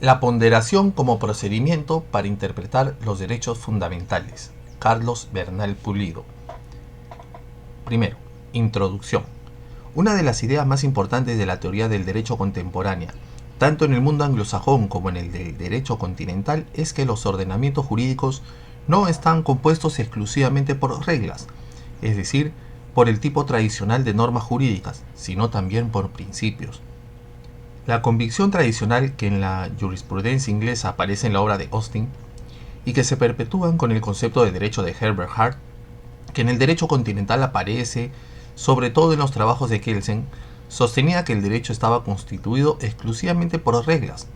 La ponderación como procedimiento para interpretar los derechos fundamentales. Carlos Bernal Pulido. Primero, introducción. Una de las ideas más importantes de la teoría del derecho contemporánea, tanto en el mundo anglosajón como en el del derecho continental, es que los ordenamientos jurídicos no están compuestos exclusivamente por reglas, es decir, por el tipo tradicional de normas jurídicas, sino también por principios. La convicción tradicional que en la jurisprudencia inglesa aparece en la obra de Austin y que se perpetúan con el concepto de derecho de Herbert Hart, que en el derecho continental aparece sobre todo en los trabajos de Kelsen, sostenía que el derecho estaba constituido exclusivamente por reglas,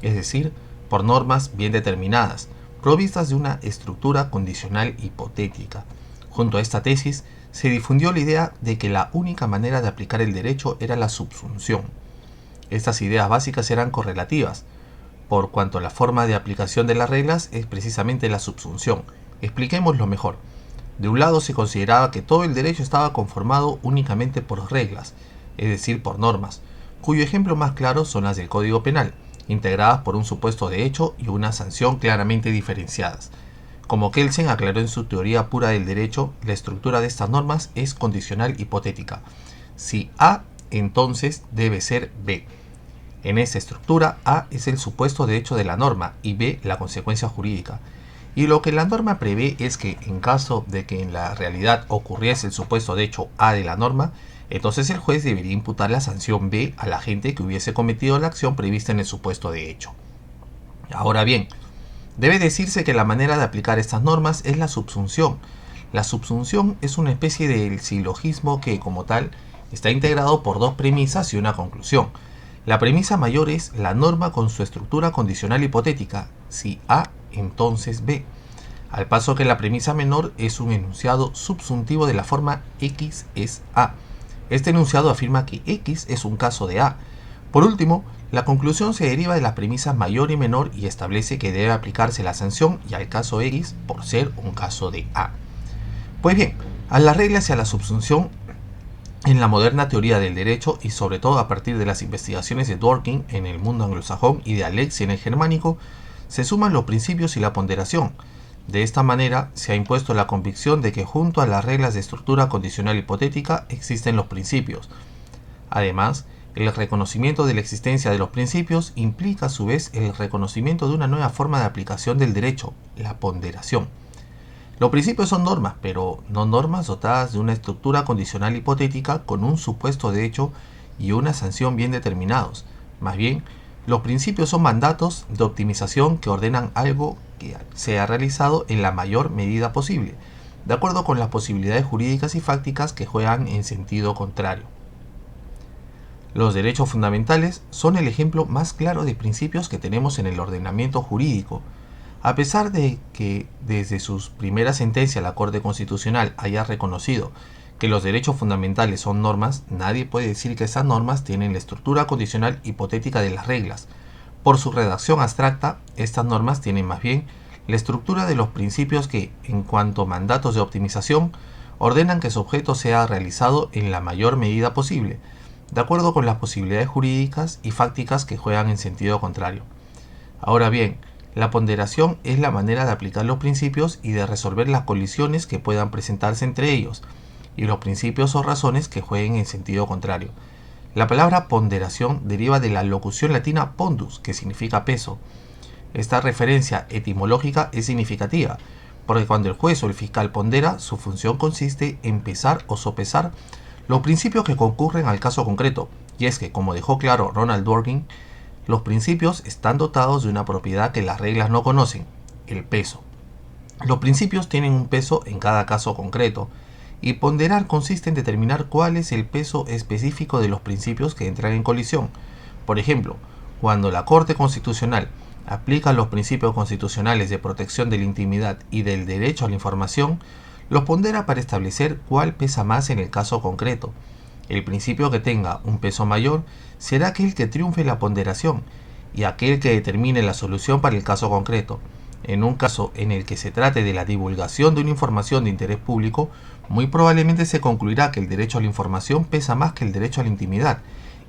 es decir, por normas bien determinadas, provistas de una estructura condicional hipotética. Junto a esta tesis, se difundió la idea de que la única manera de aplicar el derecho era la subsunción. Estas ideas básicas eran correlativas, por cuanto la forma de aplicación de las reglas es precisamente la subsunción. Expliquémoslo mejor. De un lado se consideraba que todo el derecho estaba conformado únicamente por reglas, es decir, por normas, cuyo ejemplo más claro son las del Código Penal, integradas por un supuesto de hecho y una sanción claramente diferenciadas. Como Kelsen aclaró en su teoría pura del derecho, la estructura de estas normas es condicional hipotética. Si A, entonces debe ser B. En esta estructura, A es el supuesto de hecho de la norma y B la consecuencia jurídica. Y lo que la norma prevé es que en caso de que en la realidad ocurriese el supuesto de hecho A de la norma, entonces el juez debería imputar la sanción B al agente que hubiese cometido la acción prevista en el supuesto de hecho. Ahora bien, debe decirse que la manera de aplicar estas normas es la subsunción. La subsunción es una especie de silogismo que, como tal, está integrado por dos premisas y una conclusión. La premisa mayor es la norma con su estructura condicional hipotética, si A, entonces B, al paso que la premisa menor es un enunciado subsuntivo de la forma X es A. Este enunciado afirma que X es un caso de A. Por último, la conclusión se deriva de las premisas mayor y menor y establece que debe aplicarse la sanción y al caso X por ser un caso de A. Pues bien, a las reglas y a la subsunción en la moderna teoría del derecho y sobre todo a partir de las investigaciones de Dworkin en el mundo anglosajón y de Alexia en el germánico, se suman los principios y la ponderación. De esta manera se ha impuesto la convicción de que junto a las reglas de estructura condicional hipotética existen los principios. Además, el reconocimiento de la existencia de los principios implica a su vez el reconocimiento de una nueva forma de aplicación del derecho, la ponderación. Los principios son normas, pero no normas dotadas de una estructura condicional hipotética con un supuesto de hecho y una sanción bien determinados. Más bien, los principios son mandatos de optimización que ordenan algo que sea realizado en la mayor medida posible, de acuerdo con las posibilidades jurídicas y fácticas que juegan en sentido contrario. Los derechos fundamentales son el ejemplo más claro de principios que tenemos en el ordenamiento jurídico. A pesar de que desde sus primeras sentencias la Corte Constitucional haya reconocido que los derechos fundamentales son normas, nadie puede decir que esas normas tienen la estructura condicional hipotética de las reglas. Por su redacción abstracta, estas normas tienen más bien la estructura de los principios que, en cuanto a mandatos de optimización, ordenan que su objeto sea realizado en la mayor medida posible, de acuerdo con las posibilidades jurídicas y fácticas que juegan en sentido contrario. Ahora bien, la ponderación es la manera de aplicar los principios y de resolver las colisiones que puedan presentarse entre ellos, y los principios o razones que jueguen en sentido contrario. La palabra ponderación deriva de la locución latina pondus, que significa peso. Esta referencia etimológica es significativa, porque cuando el juez o el fiscal pondera, su función consiste en pesar o sopesar los principios que concurren al caso concreto, y es que, como dejó claro Ronald Dworkin, los principios están dotados de una propiedad que las reglas no conocen, el peso. Los principios tienen un peso en cada caso concreto, y ponderar consiste en determinar cuál es el peso específico de los principios que entran en colisión. Por ejemplo, cuando la Corte Constitucional aplica los principios constitucionales de protección de la intimidad y del derecho a la información, los pondera para establecer cuál pesa más en el caso concreto. El principio que tenga un peso mayor será aquel que triunfe la ponderación y aquel que determine la solución para el caso concreto. En un caso en el que se trate de la divulgación de una información de interés público, muy probablemente se concluirá que el derecho a la información pesa más que el derecho a la intimidad,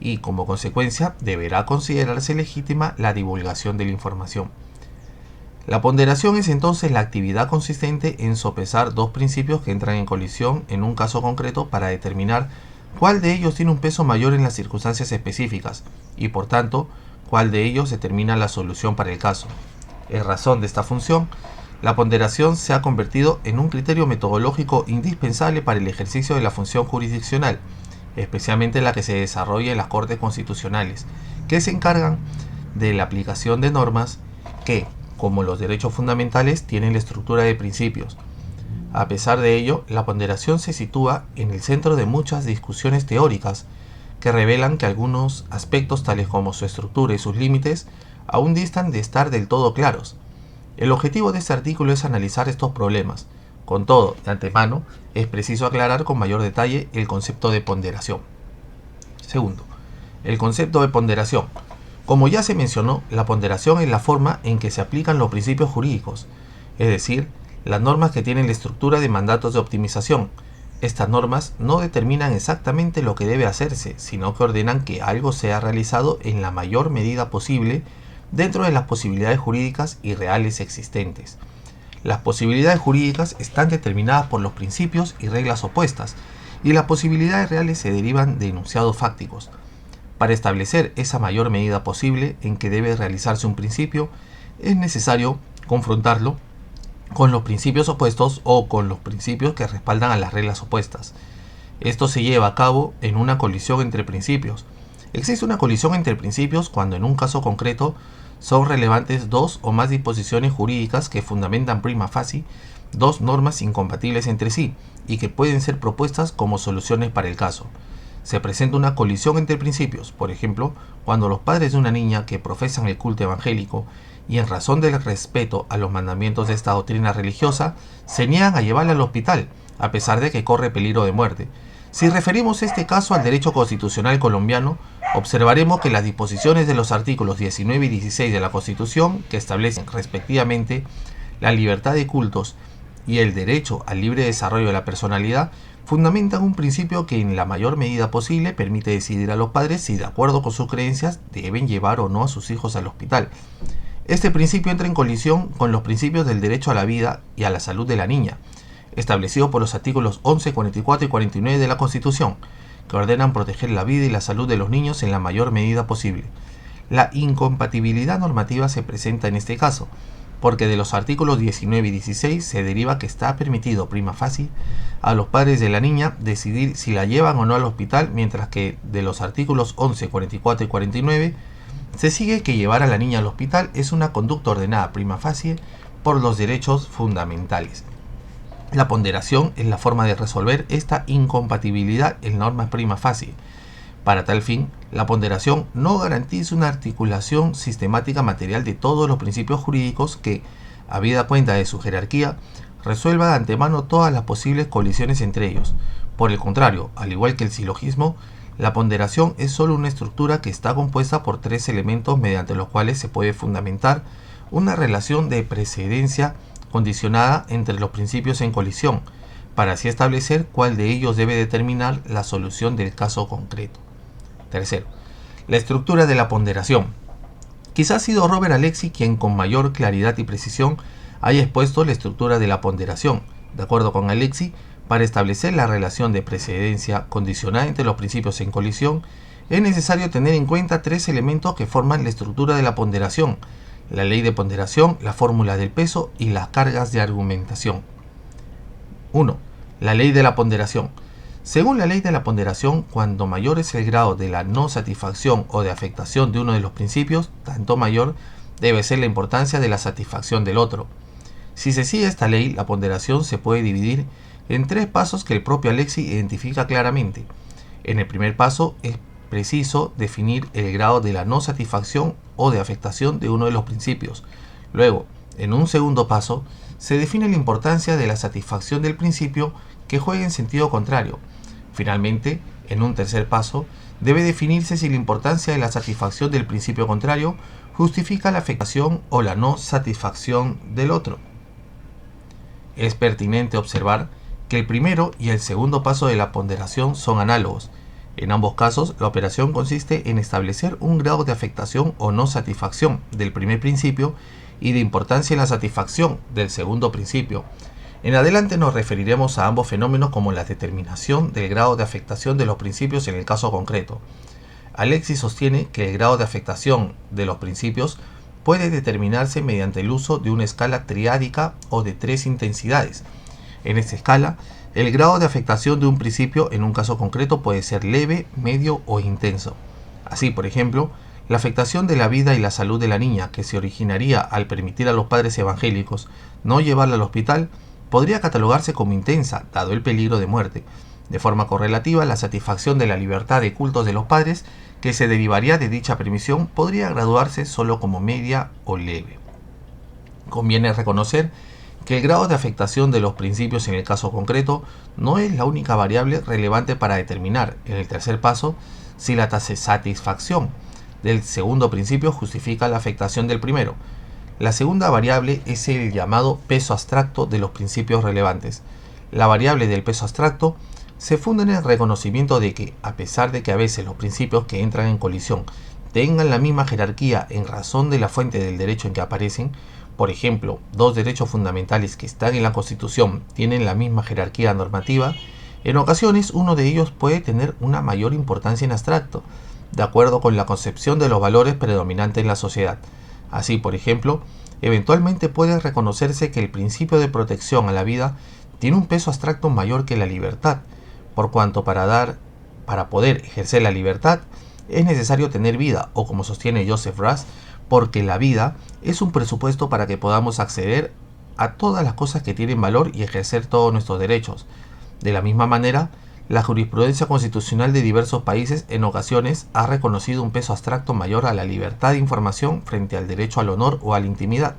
y, como consecuencia, deberá considerarse legítima la divulgación de la información. La ponderación es entonces la actividad consistente en sopesar dos principios que entran en colisión en un caso concreto para determinar cuál de ellos tiene un peso mayor en las circunstancias específicas y, por tanto, cuál de ellos determina la solución para el caso. En razón de esta función, la ponderación se ha convertido en un criterio metodológico indispensable para el ejercicio de la función jurisdiccional, especialmente la que se desarrolla en las Cortes Constitucionales, que se encargan de la aplicación de normas que, como los derechos fundamentales, tienen la estructura de principios. A pesar de ello, la ponderación se sitúa en el centro de muchas discusiones teóricas que revelan que algunos aspectos, tales como su estructura y sus límites, aún distan de estar del todo claros. El objetivo de este artículo es analizar estos problemas. Con todo, de antemano, es preciso aclarar con mayor detalle el concepto de ponderación. Segundo, el concepto de ponderación. Como ya se mencionó, la ponderación es la forma en que se aplican los principios jurídicos, es decir, las normas que tienen la estructura de mandatos de optimización. Estas normas no determinan exactamente lo que debe hacerse, sino que ordenan que algo sea realizado en la mayor medida posible dentro de las posibilidades jurídicas y reales existentes. Las posibilidades jurídicas están determinadas por los principios y reglas opuestas, y las posibilidades reales se derivan de enunciados fácticos. Para establecer esa mayor medida posible en que debe realizarse un principio, es necesario confrontarlo con los principios opuestos o con los principios que respaldan a las reglas opuestas. Esto se lleva a cabo en una colisión entre principios. Existe una colisión entre principios cuando en un caso concreto son relevantes dos o más disposiciones jurídicas que fundamentan prima facie dos normas incompatibles entre sí y que pueden ser propuestas como soluciones para el caso. Se presenta una colisión entre principios, por ejemplo, cuando los padres de una niña que profesan el culto evangélico y en razón del respeto a los mandamientos de esta doctrina religiosa, se niegan a llevarla al hospital, a pesar de que corre peligro de muerte. Si referimos este caso al derecho constitucional colombiano, observaremos que las disposiciones de los artículos 19 y 16 de la Constitución, que establecen respectivamente la libertad de cultos y el derecho al libre desarrollo de la personalidad, fundamentan un principio que en la mayor medida posible permite decidir a los padres si, de acuerdo con sus creencias, deben llevar o no a sus hijos al hospital. Este principio entra en colisión con los principios del derecho a la vida y a la salud de la niña, establecido por los artículos 11, 44 y 49 de la Constitución, que ordenan proteger la vida y la salud de los niños en la mayor medida posible. La incompatibilidad normativa se presenta en este caso, porque de los artículos 19 y 16 se deriva que está permitido prima facie a los padres de la niña decidir si la llevan o no al hospital, mientras que de los artículos 11, 44 y 49 se sigue que llevar a la niña al hospital es una conducta ordenada prima facie por los derechos fundamentales. La ponderación es la forma de resolver esta incompatibilidad en normas prima facie. Para tal fin, la ponderación no garantiza una articulación sistemática material de todos los principios jurídicos que, habida cuenta de su jerarquía, resuelva de antemano todas las posibles colisiones entre ellos. Por el contrario, al igual que el silogismo, la ponderación es sólo una estructura que está compuesta por tres elementos mediante los cuales se puede fundamentar una relación de precedencia condicionada entre los principios en colisión, para así establecer cuál de ellos debe determinar la solución del caso concreto. Tercero, la estructura de la ponderación. Quizá ha sido Robert Alexy quien con mayor claridad y precisión haya expuesto la estructura de la ponderación. De acuerdo con Alexy, para establecer la relación de precedencia condicionada entre los principios en colisión, es necesario tener en cuenta tres elementos que forman la estructura de la ponderación: la ley de ponderación, la fórmula del peso y las cargas de argumentación. 1. La ley de la ponderación. Según la ley de la ponderación, cuando mayor es el grado de la no satisfacción o de afectación de uno de los principios, tanto mayor debe ser la importancia de la satisfacción del otro. Si se sigue esta ley, la ponderación se puede dividir en tres pasos que el propio Alexy identifica claramente. En el primer paso es preciso definir el grado de la no satisfacción o de afectación de uno de los principios. Luego, en un segundo paso, se define la importancia de la satisfacción del principio que juegue en sentido contrario. Finalmente, en un tercer paso, debe definirse si la importancia de la satisfacción del principio contrario justifica la afectación o la no satisfacción del otro. Es pertinente observar que el primero y el segundo paso de la ponderación son análogos. En ambos casos, la operación consiste en establecer un grado de afectación o no satisfacción del primer principio y de importancia en la satisfacción del segundo principio. En adelante nos referiremos a ambos fenómenos como la determinación del grado de afectación de los principios en el caso concreto. Alexis sostiene que el grado de afectación de los principios puede determinarse mediante el uso de una escala triádica o de 3 intensidades. En esta escala, el grado de afectación de un principio en un caso concreto puede ser leve, medio o intenso. Así, por ejemplo, la afectación de la vida y la salud de la niña, que se originaría al permitir a los padres evangélicos no llevarla al hospital, podría catalogarse como intensa, dado el peligro de muerte. De forma correlativa, la satisfacción de la libertad de cultos de los padres, que se derivaría de dicha permisión, podría graduarse solo como media o leve. Conviene reconocer que el grado de afectación de los principios en el caso concreto no es la única variable relevante para determinar, en el tercer paso, si la satisfacción del segundo principio justifica la afectación del primero. La segunda variable es el llamado peso abstracto de los principios relevantes. La variable del peso abstracto se funda en el reconocimiento de que, a pesar de que a veces los principios que entran en colisión tengan la misma jerarquía en razón de la fuente del derecho en que aparecen, por ejemplo, dos derechos fundamentales que están en la Constitución tienen la misma jerarquía normativa, en ocasiones uno de ellos puede tener una mayor importancia en abstracto, de acuerdo con la concepción de los valores predominantes en la sociedad. Así, por ejemplo, eventualmente puede reconocerse que el principio de protección a la vida tiene un peso abstracto mayor que la libertad, por cuanto para poder ejercer la libertad es necesario tener vida, o como sostiene Joseph Raz, porque la vida es un presupuesto para que podamos acceder a todas las cosas que tienen valor y ejercer todos nuestros derechos. De la misma manera, la jurisprudencia constitucional de diversos países en ocasiones ha reconocido un peso abstracto mayor a la libertad de información frente al derecho al honor o a la intimidad,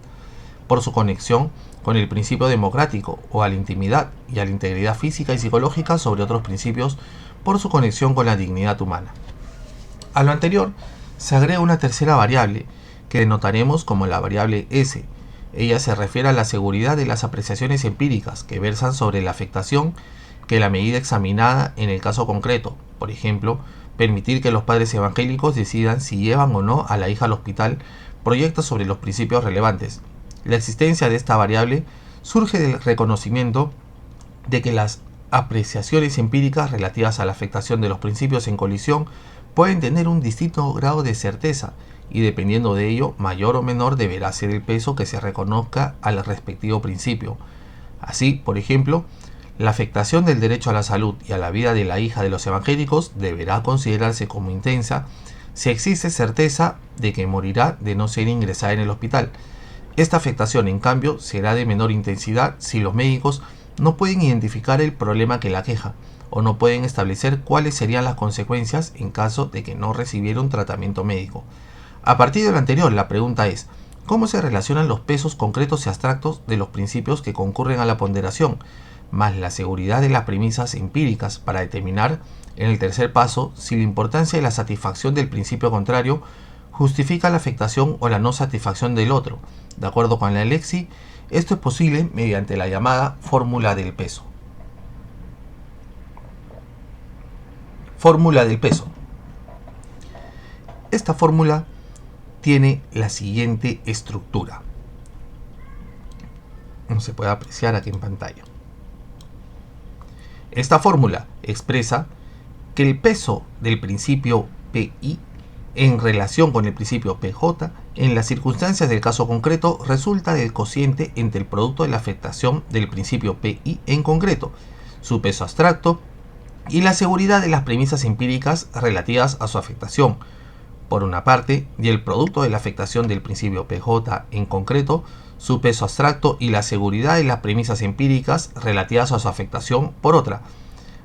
por su conexión con el principio democrático, o a la intimidad y a la integridad física y psicológica sobre otros principios por su conexión con la dignidad humana. A lo anterior se agrega una tercera variable que denotaremos como la variable S. Ella se refiere a la seguridad de las apreciaciones empíricas que versan sobre la afectación que la medida examinada en el caso concreto, por ejemplo, permitir que los padres evangélicos decidan si llevan o no a la hija al hospital, proyecta sobre los principios relevantes. La existencia de esta variable surge del reconocimiento de que las apreciaciones empíricas relativas a la afectación de los principios en colisión pueden tener un distinto grado de certeza y, dependiendo de ello, mayor o menor deberá ser el peso que se reconozca al respectivo principio. Así, por ejemplo, la afectación del derecho a la salud y a la vida de la hija de los evangélicos deberá considerarse como intensa si existe certeza de que morirá de no ser ingresada en el hospital. Esta afectación, en cambio, será de menor intensidad si los médicos no pueden identificar el problema que la aqueja o no pueden establecer cuáles serían las consecuencias en caso de que no recibiera un tratamiento médico. A partir de lo anterior, la pregunta es: ¿cómo se relacionan los pesos concretos y abstractos de los principios que concurren a la ponderación, más la seguridad de las premisas empíricas, para determinar, en el tercer paso, si la importancia de la satisfacción del principio contrario justifica la afectación o la no satisfacción del otro? De acuerdo con la Alexis, esto es posible mediante la llamada fórmula del peso. Fórmula del peso. Esta fórmula tiene la siguiente estructura. No se puede apreciar aquí en pantalla. Esta fórmula expresa que el peso del principio PI en relación con el principio PJ en las circunstancias del caso concreto resulta del cociente entre el producto de la afectación del principio PI en concreto, su peso abstracto y la seguridad de las premisas empíricas relativas a su afectación, por una parte, y el producto de la afectación del principio PJ en concreto, su peso abstracto y la seguridad de las premisas empíricas relativas a su afectación, por otra.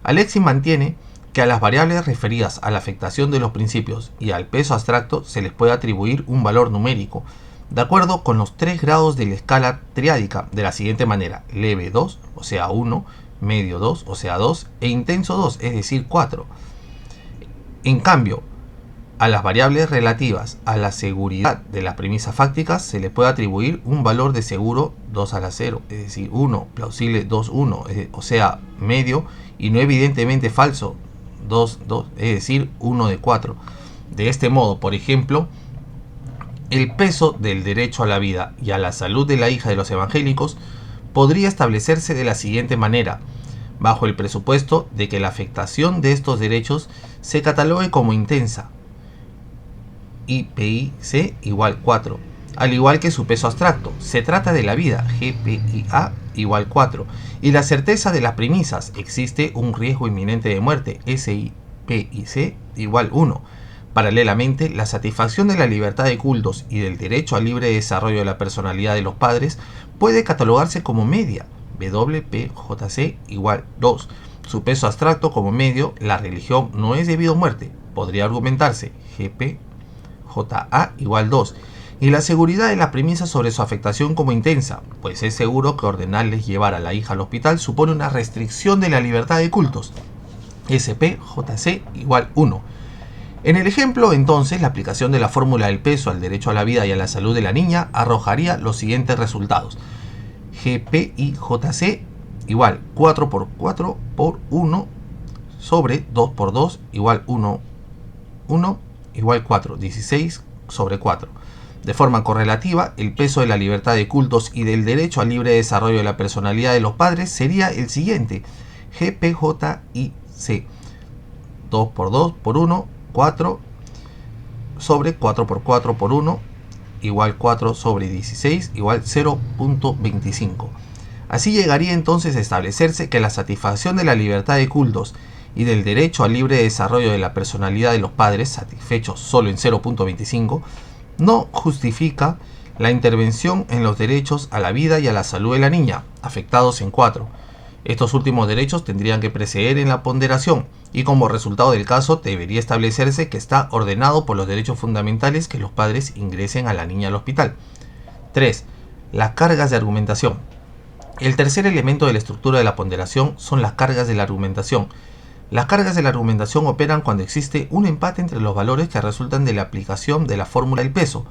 Alexis mantiene que a las variables referidas a la afectación de los principios y al peso abstracto se les puede atribuir un valor numérico, de acuerdo con los 3 grados de la escala triádica, de la siguiente manera: leve 2, o sea 1, medio 2, o sea 2, e intenso 2, es decir 4. En cambio, a las variables relativas a la seguridad de las premisas fácticas se les puede atribuir un valor de seguro 2 a la 0, es decir 1, plausible 2, 1, o sea medio, y no evidentemente falso 2, 2, es decir, 1 de 4. De este modo, por ejemplo, el peso del derecho a la vida y a la salud de la hija de los evangélicos podría establecerse de la siguiente manera, bajo el presupuesto de que la afectación de estos derechos se catalogue como intensa, IPIC igual 4, al igual que su peso abstracto. Se trata de la vida, GPIA igual 4, y la certeza de las premisas, existe un riesgo inminente de muerte, SIPIC igual 1. Paralelamente, la satisfacción de la libertad de cultos y del derecho al libre desarrollo de la personalidad de los padres puede catalogarse como media, WPJC igual 2. Su peso abstracto como medio, la religión no es debido a muerte, podría argumentarse GPJA igual 2. Y la seguridad de la premisa sobre su afectación como intensa, pues es seguro que ordenarles llevar a la hija al hospital supone una restricción de la libertad de cultos, SPJC igual 1. En el ejemplo, entonces, la aplicación de la fórmula del peso al derecho a la vida y a la salud de la niña arrojaría los siguientes resultados. GPIJC igual 4 por 4 por 1 sobre 2 por 2 igual 1, 1 igual 4, 16 sobre 4. De forma correlativa, el peso de la libertad de cultos y del derecho al libre desarrollo de la personalidad de los padres sería el siguiente. GPJIC 2 por 2 por 1, 4 sobre 4 por 4 por 1 igual 4 sobre 16 igual 0.25. Así llegaría entonces a establecerse que la satisfacción de la libertad de cultos y del derecho al libre desarrollo de la personalidad de los padres, satisfechos solo en 0.25, no justifica la intervención en los derechos a la vida y a la salud de la niña, afectados en 4. Estos últimos derechos tendrían que preceder en la ponderación, y como resultado del caso debería establecerse que está ordenado por los derechos fundamentales que los padres ingresen a la niña al hospital. 3. Las cargas de argumentación. El tercer elemento de la estructura de la ponderación son las cargas de la argumentación. Las cargas de la argumentación operan cuando existe un empate entre los valores que resultan de la aplicación de la fórmula del peso,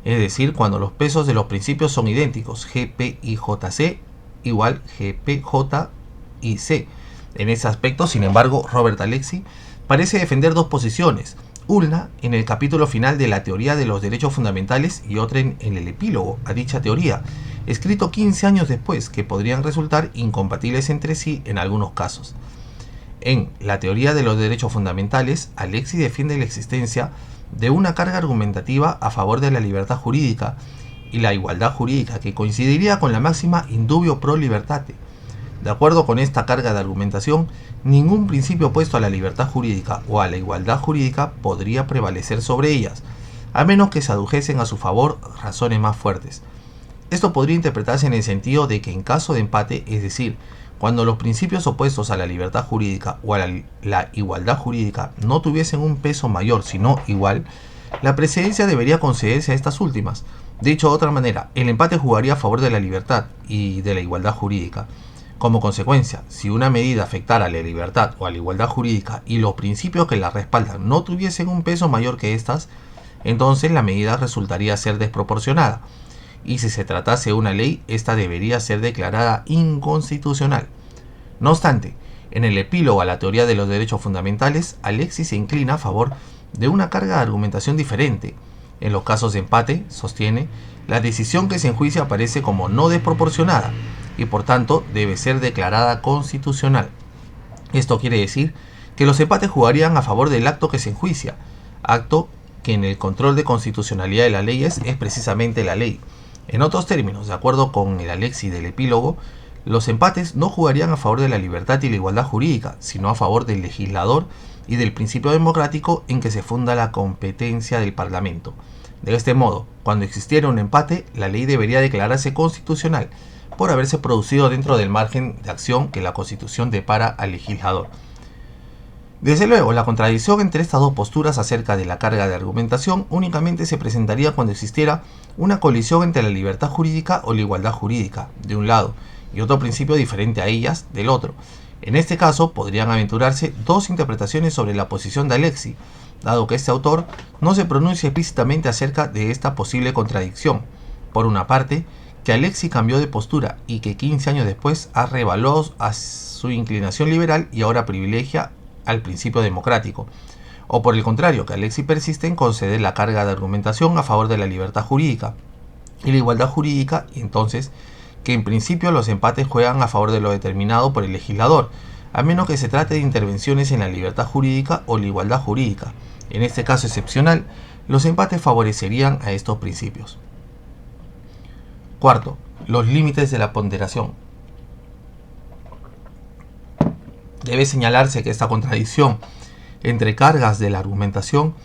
es decir, cuando los pesos de los principios son idénticos, GPIJC igual GPJIC. En ese aspecto, sin embargo, Robert Alexy parece defender dos posiciones, una en el capítulo final de la teoría de los derechos fundamentales y otra en el epílogo a dicha teoría, escrito 15 años después, que podrían resultar incompatibles entre sí en algunos casos. En la teoría de los derechos fundamentales, Alexy defiende la existencia de una carga argumentativa a favor de la libertad jurídica y la igualdad jurídica que coincidiría con la máxima indubio pro libertate. De acuerdo con esta carga de argumentación, ningún principio opuesto a la libertad jurídica o a la igualdad jurídica podría prevalecer sobre ellas, a menos que se adujesen a su favor razones más fuertes. Esto podría interpretarse en el sentido de que en caso de empate, es decir, cuando los principios opuestos a la libertad jurídica o a la igualdad jurídica no tuviesen un peso mayor sino igual, la precedencia debería concederse a estas últimas. Dicho de otra manera, el empate jugaría a favor de la libertad y de la igualdad jurídica. Como consecuencia, si una medida afectara a la libertad o a la igualdad jurídica y los principios que la respaldan no tuviesen un peso mayor que estas, entonces la medida resultaría ser desproporcionada. Y si se tratase de una ley, esta debería ser declarada inconstitucional. No obstante, en el epílogo a la teoría de los derechos fundamentales, Alexy se inclina a favor de una carga de argumentación diferente. En los casos de empate, sostiene, la decisión que se enjuicia aparece como no desproporcionada y por tanto debe ser declarada constitucional. Esto quiere decir que los empates jugarían a favor del acto que se enjuicia, acto que en el control de constitucionalidad de las leyes es precisamente la ley. En otros términos, de acuerdo con el Alexy del epílogo, los empates no jugarían a favor de la libertad y la igualdad jurídica, sino a favor del legislador y del principio democrático en que se funda la competencia del Parlamento. De este modo, cuando existiera un empate, la ley debería declararse constitucional por haberse producido dentro del margen de acción que la Constitución depara al legislador. Desde luego, la contradicción entre estas dos posturas acerca de la carga de argumentación únicamente se presentaría cuando existiera una colisión entre la libertad jurídica o la igualdad jurídica, de un lado, y otro principio diferente a ellas, del otro. En este caso, podrían aventurarse dos interpretaciones sobre la posición de Alexy, dado que este autor no se pronuncia explícitamente acerca de esta posible contradicción. Por una parte, que Alexy cambió de postura y que 15 años después ha revaluado a su inclinación liberal y ahora privilegia al principio democrático, o por el contrario, que Alexis persiste en conceder la carga de argumentación a favor de la libertad jurídica y la igualdad jurídica, y entonces que en principio los empates juegan a favor de lo determinado por el legislador, a menos que se trate de intervenciones en la libertad jurídica o la igualdad jurídica. En este caso excepcional, los empates favorecerían a estos principios. Cuarto, los límites de la ponderación. Debe señalarse que esta contradicción entre cargas de la argumentación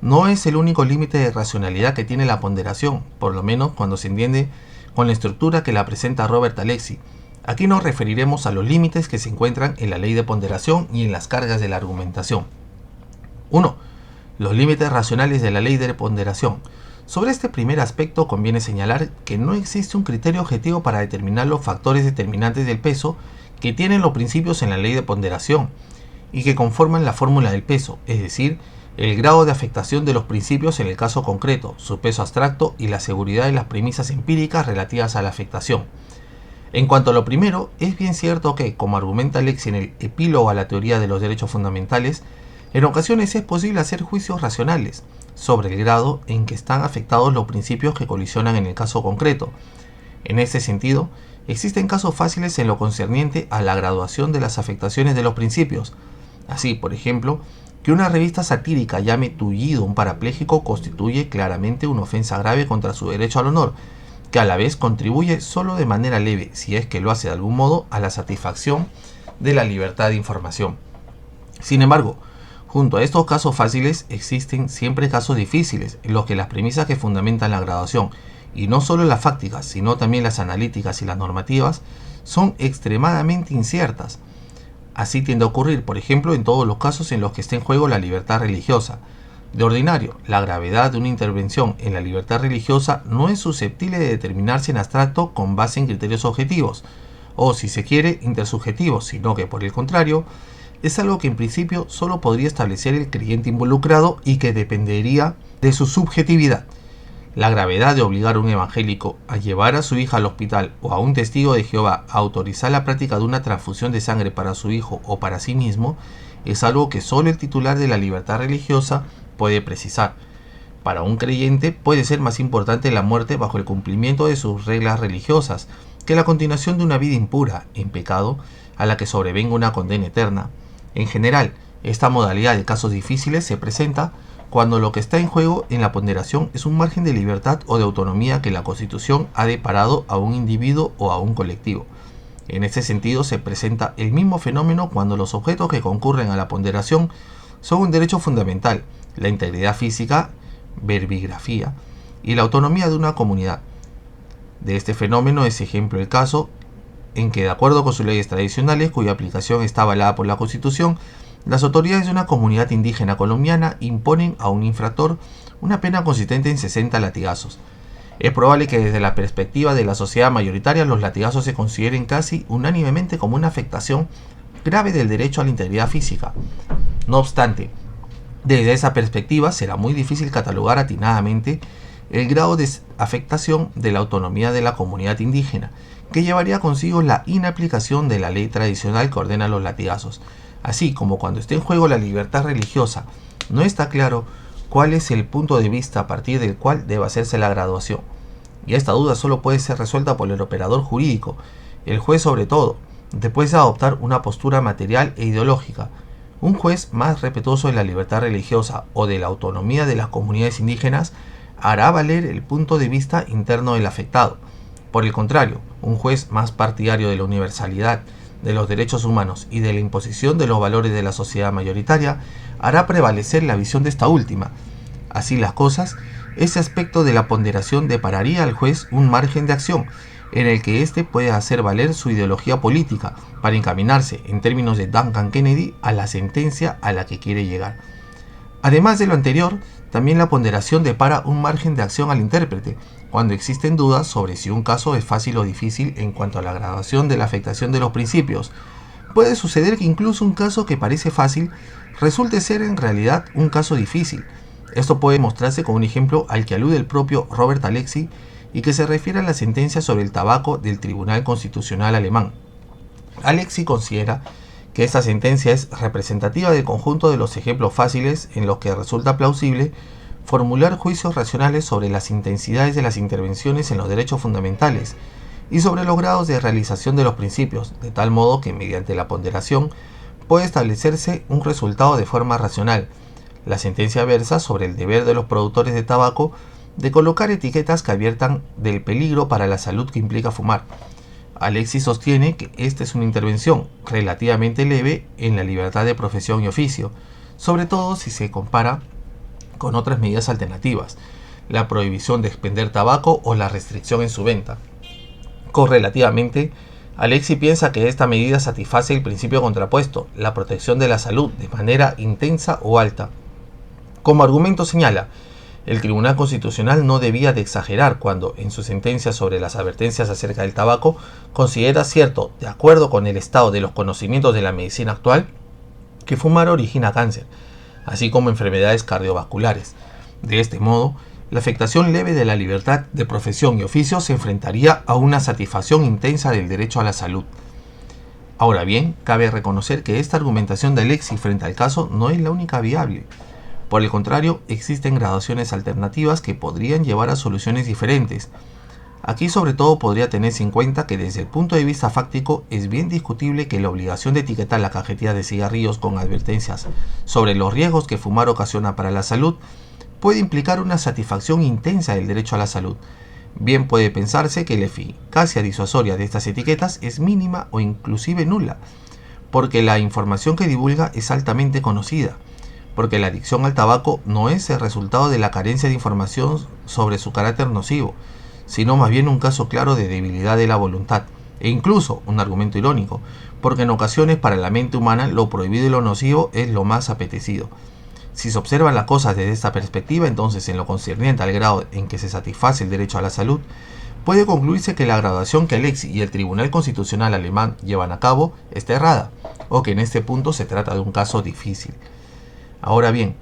no es el único límite de racionalidad que tiene la ponderación, por lo menos cuando se entiende con la estructura que la presenta Robert Alexis. Aquí nos referiremos a los límites que se encuentran en la ley de ponderación y en las cargas de la argumentación. 1. Los límites racionales de la ley de ponderación. Sobre este primer aspecto conviene señalar que no existe un criterio objetivo para determinar los factores determinantes del peso que tienen los principios en la ley de ponderación y que conforman la fórmula del peso, es decir, el grado de afectación de los principios en el caso concreto, su peso abstracto y la seguridad de las premisas empíricas relativas a la afectación. En cuanto a lo primero, es bien cierto que, como argumenta Alexis en el epílogo a la teoría de los derechos fundamentales, en ocasiones es posible hacer juicios racionales sobre el grado en que están afectados los principios que colisionan en el caso concreto. En este sentido, existen casos fáciles en lo concerniente a la graduación de las afectaciones de los principios. Así, por ejemplo, que una revista satírica llame tullido a un parapléjico constituye claramente una ofensa grave contra su derecho al honor, que a la vez contribuye solo de manera leve, si es que lo hace de algún modo, a la satisfacción de la libertad de información. Sin embargo, junto a estos casos fáciles existen siempre casos difíciles en los que las premisas que fundamentan la graduación, y no solo las fácticas, sino también las analíticas y las normativas, son extremadamente inciertas. Así tiende a ocurrir, por ejemplo, en todos los casos en los que esté en juego la libertad religiosa. De ordinario, la gravedad de una intervención en la libertad religiosa no es susceptible de determinarse en abstracto con base en criterios objetivos, o si se quiere, intersubjetivos, sino que, por el contrario, es algo que en principio solo podría establecer el creyente involucrado y que dependería de su subjetividad. La gravedad de obligar a un evangélico a llevar a su hija al hospital o a un testigo de Jehová a autorizar la práctica de una transfusión de sangre para su hijo o para sí mismo es algo que solo el titular de la libertad religiosa puede precisar. Para un creyente puede ser más importante la muerte bajo el cumplimiento de sus reglas religiosas que la continuación de una vida impura, en pecado, a la que sobrevenga una condena eterna. En general, esta modalidad de casos difíciles se presenta cuando lo que está en juego en la ponderación es un margen de libertad o de autonomía que la Constitución ha deparado a un individuo o a un colectivo. En este sentido se presenta el mismo fenómeno cuando los objetos que concurren a la ponderación son un derecho fundamental, la integridad física, verbigrafía, y la autonomía de una comunidad. De este fenómeno es ejemplo el caso en que, de acuerdo con sus leyes tradicionales, cuya aplicación está avalada por la Constitución, las autoridades de una comunidad indígena colombiana imponen a un infractor una pena consistente en 60 latigazos. Es probable que desde la perspectiva de la sociedad mayoritaria los latigazos se consideren casi unánimemente como una afectación grave del derecho a la integridad física. No obstante, desde esa perspectiva será muy difícil catalogar atinadamente el grado de afectación de la autonomía de la comunidad indígena, que llevaría consigo la inaplicación de la ley tradicional que ordena los latigazos. Así como cuando esté en juego la libertad religiosa, no está claro cuál es el punto de vista a partir del cual debe hacerse la graduación. Y esta duda solo puede ser resuelta por el operador jurídico, el juez sobre todo, después de adoptar una postura material e ideológica. Un juez más respetuoso de la libertad religiosa o de la autonomía de las comunidades indígenas hará valer el punto de vista interno del afectado. Por el contrario, un juez más partidario de la universalidad de los derechos humanos y de la imposición de los valores de la sociedad mayoritaria hará prevalecer la visión de esta última. Así las cosas, ese aspecto de la ponderación depararía al juez un margen de acción en el que éste puede hacer valer su ideología política para encaminarse, en términos de Duncan Kennedy, a la sentencia a la que quiere llegar. Además de lo anterior, también la ponderación depara un margen de acción al intérprete, cuando existen dudas sobre si un caso es fácil o difícil en cuanto a la graduación de la afectación de los principios. Puede suceder que incluso un caso que parece fácil resulte ser en realidad un caso difícil. Esto puede mostrarse con un ejemplo al que alude el propio Robert Alexis y que se refiere a la sentencia sobre el tabaco del Tribunal Constitucional alemán. Alexis considera que esta sentencia es representativa del conjunto de los ejemplos fáciles en los que resulta plausible formular juicios racionales sobre las intensidades de las intervenciones en los derechos fundamentales y sobre los grados de realización de los principios, de tal modo que mediante la ponderación puede establecerse un resultado de forma racional. La sentencia versa sobre el deber de los productores de tabaco de colocar etiquetas que adviertan del peligro para la salud que implica fumar. Alexis sostiene que esta es una intervención relativamente leve en la libertad de profesión y oficio, sobre todo si se compara con otras medidas alternativas, la prohibición de expender tabaco o la restricción en su venta. Correlativamente, Alexis piensa que esta medida satisface el principio contrapuesto, la protección de la salud, de manera intensa o alta. Como argumento señala, el Tribunal Constitucional no debía de exagerar cuando, en su sentencia sobre las advertencias acerca del tabaco, considera cierto, de acuerdo con el estado de los conocimientos de la medicina actual, que fumar origina cáncer, así como enfermedades cardiovasculares. De este modo, la afectación leve de la libertad de profesión y oficio se enfrentaría a una satisfacción intensa del derecho a la salud. Ahora bien, cabe reconocer que esta argumentación de Alexis frente al caso no es la única viable. Por el contrario, existen gradaciones alternativas que podrían llevar a soluciones diferentes. Aquí sobre todo podría tenerse en cuenta que desde el punto de vista fáctico es bien discutible que la obligación de etiquetar la cajetilla de cigarrillos con advertencias sobre los riesgos que fumar ocasiona para la salud puede implicar una satisfacción intensa del derecho a la salud. Bien puede pensarse que la eficacia disuasoria de estas etiquetas es mínima o inclusive nula, porque la información que divulga es altamente conocida, porque la adicción al tabaco no es el resultado de la carencia de información sobre su carácter nocivo, sino más bien un caso claro de debilidad de la voluntad, e incluso un argumento irónico, porque en ocasiones para la mente humana lo prohibido y lo nocivo es lo más apetecido. Si se observan las cosas desde esta perspectiva, entonces en lo concerniente al grado en que se satisface el derecho a la salud, puede concluirse que la graduación que Alexis y el Tribunal Constitucional alemán llevan a cabo está errada, o que en este punto se trata de un caso difícil. Ahora bien,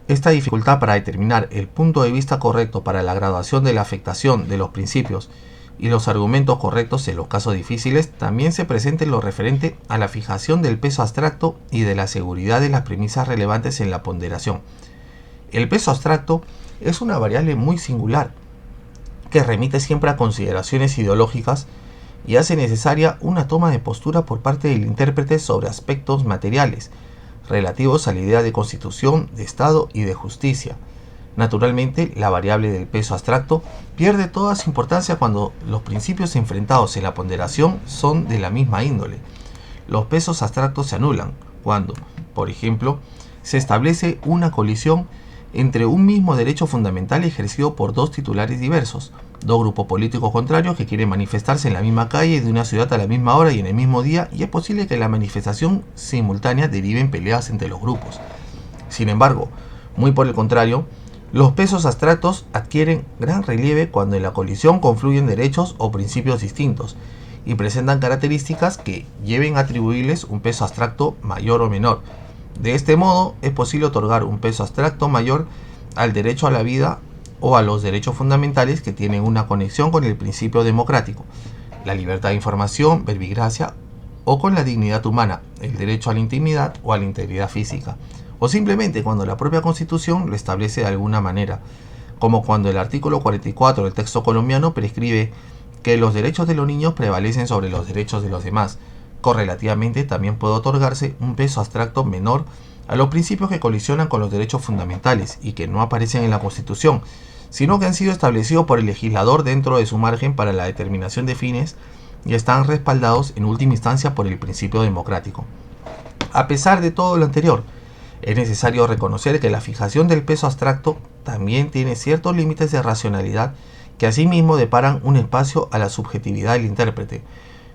esta dificultad para determinar el punto de vista correcto para la graduación de la afectación de los principios y los argumentos correctos en los casos difíciles también se presenta en lo referente a la fijación del peso abstracto y de la seguridad de las premisas relevantes en la ponderación. El peso abstracto es una variable muy singular que remite siempre a consideraciones ideológicas y hace necesaria una toma de postura por parte del intérprete sobre aspectos materiales relativos a la idea de constitución, de Estado y de justicia. Naturalmente, la variable del peso abstracto pierde toda su importancia cuando los principios enfrentados en la ponderación son de la misma índole. Los pesos abstractos se anulan cuando, por ejemplo, se establece una colisión entre un mismo derecho fundamental ejercido por dos titulares diversos, dos grupos políticos contrarios que quieren manifestarse en la misma calle de una ciudad a la misma hora y en el mismo día, y es posible que la manifestación simultánea derive en peleas entre los grupos. Sin embargo, muy por el contrario, los pesos abstractos adquieren gran relieve cuando en la colisión confluyen derechos o principios distintos y presentan características que lleven a atribuirles un peso abstracto mayor o menor. De este modo, es posible otorgar un peso abstracto mayor al derecho a la vida o a los derechos fundamentales que tienen una conexión con el principio democrático, la libertad de información, verbigracia, o con la dignidad humana, el derecho a la intimidad o a la integridad física, o simplemente cuando la propia Constitución lo establece de alguna manera, como cuando el artículo 44 del texto colombiano prescribe que los derechos de los niños prevalecen sobre los derechos de los demás. Correlativamente también puede otorgarse un peso abstracto menor a los principios que colisionan con los derechos fundamentales y que no aparecen en la Constitución, sino que han sido establecidos por el legislador dentro de su margen para la determinación de fines y están respaldados en última instancia por el principio democrático. A pesar de todo lo anterior, es necesario reconocer que la fijación del peso abstracto también tiene ciertos límites de racionalidad que asimismo deparan un espacio a la subjetividad del intérprete.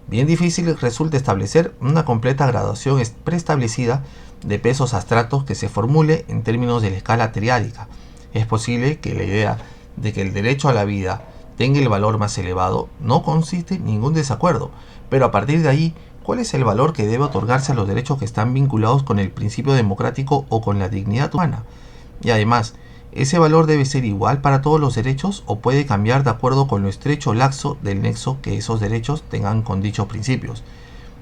Bien difícil resulta establecer una completa graduación preestablecida de pesos abstractos que se formule en términos de la escala triádica. Es posible que la idea de que el derecho a la vida tenga el valor más elevado no consiste en ningún desacuerdo, pero a partir de ahí, ¿cuál es el valor que debe otorgarse a los derechos que están vinculados con el principio democrático o con la dignidad humana? Y además, ¿ese valor debe ser igual para todos los derechos o puede cambiar de acuerdo con lo estrecho o laxo del nexo que esos derechos tengan con dichos principios?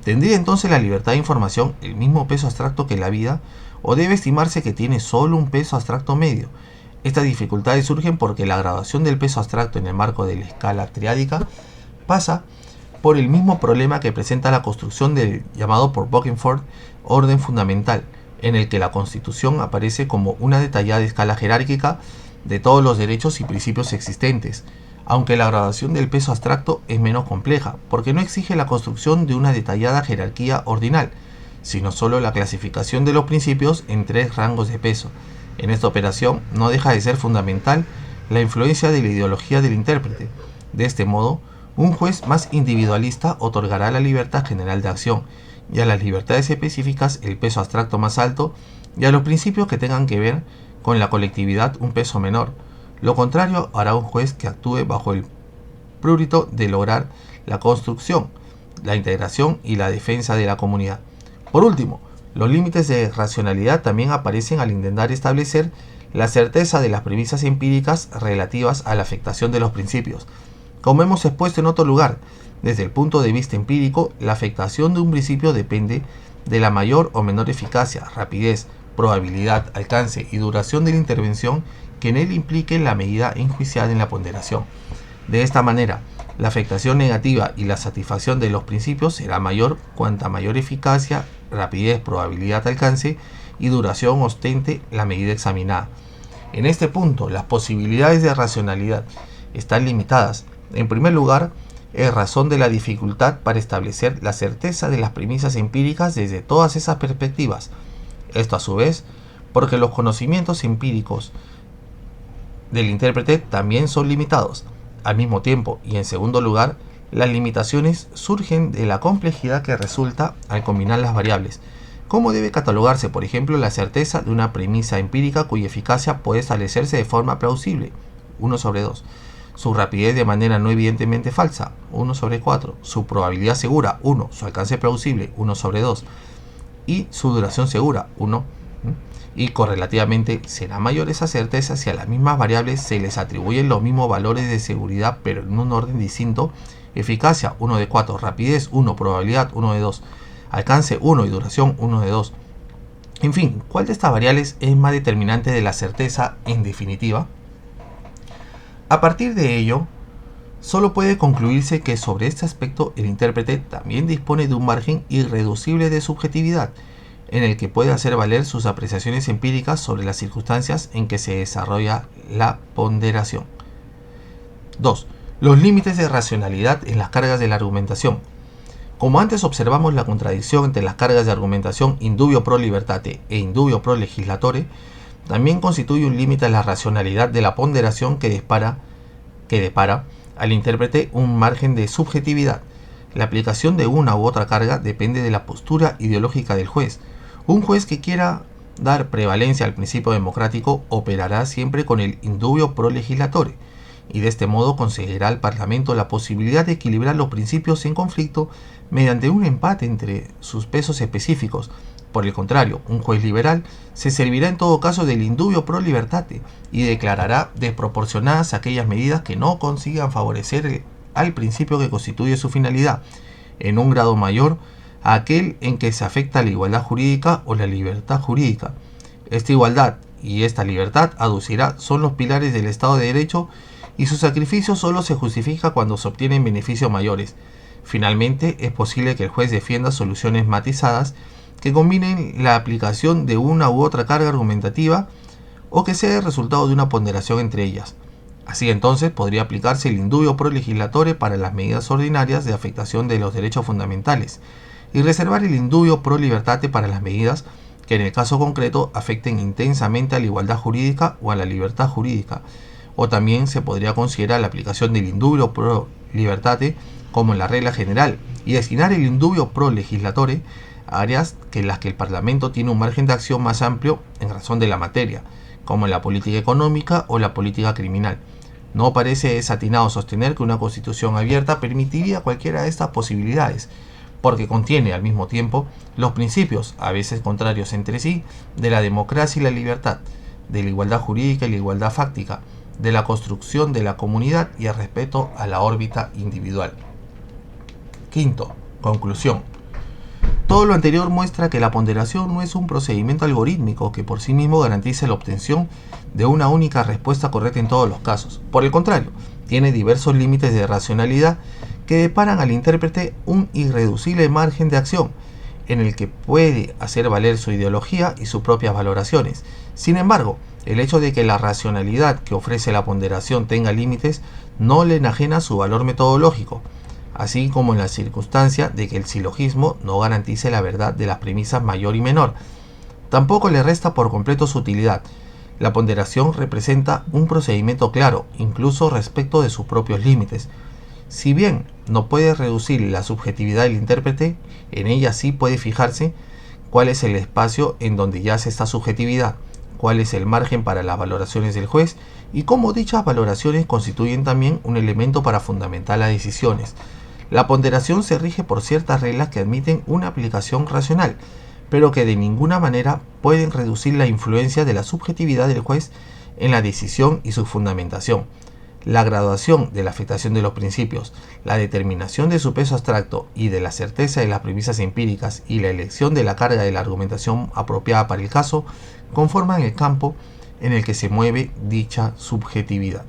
¿Tendría entonces la libertad de información el mismo peso abstracto que la vida, o debe estimarse que tiene solo un peso abstracto medio? Estas dificultades surgen porque la graduación del peso abstracto en el marco de la escala triádica pasa por el mismo problema que presenta la construcción del llamado por Buckingford orden fundamental, en el que la Constitución aparece como una detallada escala jerárquica de todos los derechos y principios existentes, aunque la graduación del peso abstracto es menos compleja, porque no exige la construcción de una detallada jerarquía ordinal, sino solo la clasificación de los principios en 3 rangos de peso. En esta operación no deja de ser fundamental la influencia de la ideología del intérprete. De este modo, un juez más individualista otorgará la libertad general de acción, y a las libertades específicas el peso abstracto más alto, y a los principios que tengan que ver con la colectividad un peso menor. Lo contrario hará un juez que actúe bajo el prurito de lograr la construcción, la integración y la defensa de la comunidad. Por último, los límites de racionalidad también aparecen al intentar establecer la certeza de las premisas empíricas relativas a la afectación de los principios. Como hemos expuesto en otro lugar, desde el punto de vista empírico, la afectación de un principio depende de la mayor o menor eficacia, rapidez, probabilidad, alcance y duración de la intervención que en él implique la medida enjuiciada en la ponderación. De esta manera, la afectación negativa y la satisfacción de los principios será mayor cuanta mayor eficacia, rapidez, probabilidad, alcance y duración ostente la medida examinada. En este punto, las posibilidades de racionalidad están limitadas, en primer lugar, en razón de la dificultad para establecer la certeza de las premisas empíricas desde todas esas perspectivas. Esto a su vez, porque los conocimientos empíricos del intérprete también son limitados. Al mismo tiempo, y en segundo lugar, las limitaciones surgen de la complejidad que resulta al combinar las variables. ¿Cómo debe catalogarse, por ejemplo, la certeza de una premisa empírica cuya eficacia puede establecerse de forma plausible? 1 sobre 2. Su rapidez de manera no evidentemente falsa, 1 sobre 4. Su probabilidad segura, 1. Su alcance plausible, 1 sobre 2. Y su duración segura, 1. Y correlativamente será mayor esa certeza si a las mismas variables se les atribuyen los mismos valores de seguridad pero en un orden distinto. Eficacia 1 de 4, rapidez 1, probabilidad 1 de 2, alcance 1 y duración 1 de 2. En fin, ¿cuál de estas variables es más determinante de la certeza en definitiva? A partir de ello, solo puede concluirse que sobre este aspecto el intérprete también dispone de un margen irreducible de subjetividad, en el que puede hacer valer sus apreciaciones empíricas sobre las circunstancias en que se desarrolla la ponderación. 2. Los límites de racionalidad en las cargas de la argumentación. Como antes observamos la contradicción entre las cargas de argumentación indubio pro libertate e indubio pro legislatore, también constituye un límite a la racionalidad de la ponderación que depara al intérprete un margen de subjetividad. La aplicación de una u otra carga depende de la postura ideológica del juez. Un juez que quiera dar prevalencia al principio democrático operará siempre con el indubio pro legislatore, y de este modo concederá al Parlamento la posibilidad de equilibrar los principios en conflicto mediante un empate entre sus pesos específicos. Por el contrario, un juez liberal se servirá en todo caso del indubio pro libertate y declarará desproporcionadas aquellas medidas que no consigan favorecer al principio que constituye su finalidad, en un grado mayor a aquel en que se afecta la igualdad jurídica o la libertad jurídica. Esta igualdad y esta libertad, aducirá, son los pilares del Estado de Derecho, y su sacrificio solo se justifica cuando se obtienen beneficios mayores. Finalmente, es posible que el juez defienda soluciones matizadas que combinen la aplicación de una u otra carga argumentativa o que sea el resultado de una ponderación entre ellas. Así entonces podría aplicarse el indubio pro legislatore para las medidas ordinarias de afectación de los derechos fundamentales y reservar el indubio pro libertate para las medidas que en el caso concreto afecten intensamente a la igualdad jurídica o a la libertad jurídica. O también se podría considerar la aplicación del indubio pro libertate como la regla general y destinar el indubio pro legislatore a áreas en las que el Parlamento tiene un margen de acción más amplio en razón de la materia, como en la política económica o la política criminal. No parece desatinado sostener que una constitución abierta permitiría cualquiera de estas posibilidades, porque contiene al mismo tiempo los principios, a veces contrarios entre sí, de la democracia y la libertad, de la igualdad jurídica y la igualdad fáctica, de la construcción de la comunidad y el respeto a la órbita individual. Quinto, conclusión. Todo lo anterior muestra que la ponderación no es un procedimiento algorítmico que por sí mismo garantice la obtención de una única respuesta correcta en todos los casos. Por el contrario, tiene diversos límites de racionalidad que deparan al intérprete un irreducible margen de acción, en el que puede hacer valer su ideología y sus propias valoraciones. Sin embargo, el hecho de que la racionalidad que ofrece la ponderación tenga límites no le enajena su valor metodológico, así como en la circunstancia de que el silogismo no garantice la verdad de las premisas mayor y menor. Tampoco le resta por completo su utilidad. La ponderación representa un procedimiento claro, incluso respecto de sus propios límites. Si bien no puede reducir la subjetividad del intérprete, en ella sí puede fijarse cuál es el espacio en donde yace esta subjetividad, cuál es el margen para las valoraciones del juez y cómo dichas valoraciones constituyen también un elemento para fundamentar las decisiones. La ponderación se rige por ciertas reglas que admiten una aplicación racional, pero que de ninguna manera pueden reducir la influencia de la subjetividad del juez en la decisión y su fundamentación. La graduación de la afectación de los principios, la determinación de su peso abstracto y de la certeza de las premisas empíricas y la elección de la carga de la argumentación apropiada para el caso conforman el campo en el que se mueve dicha subjetividad.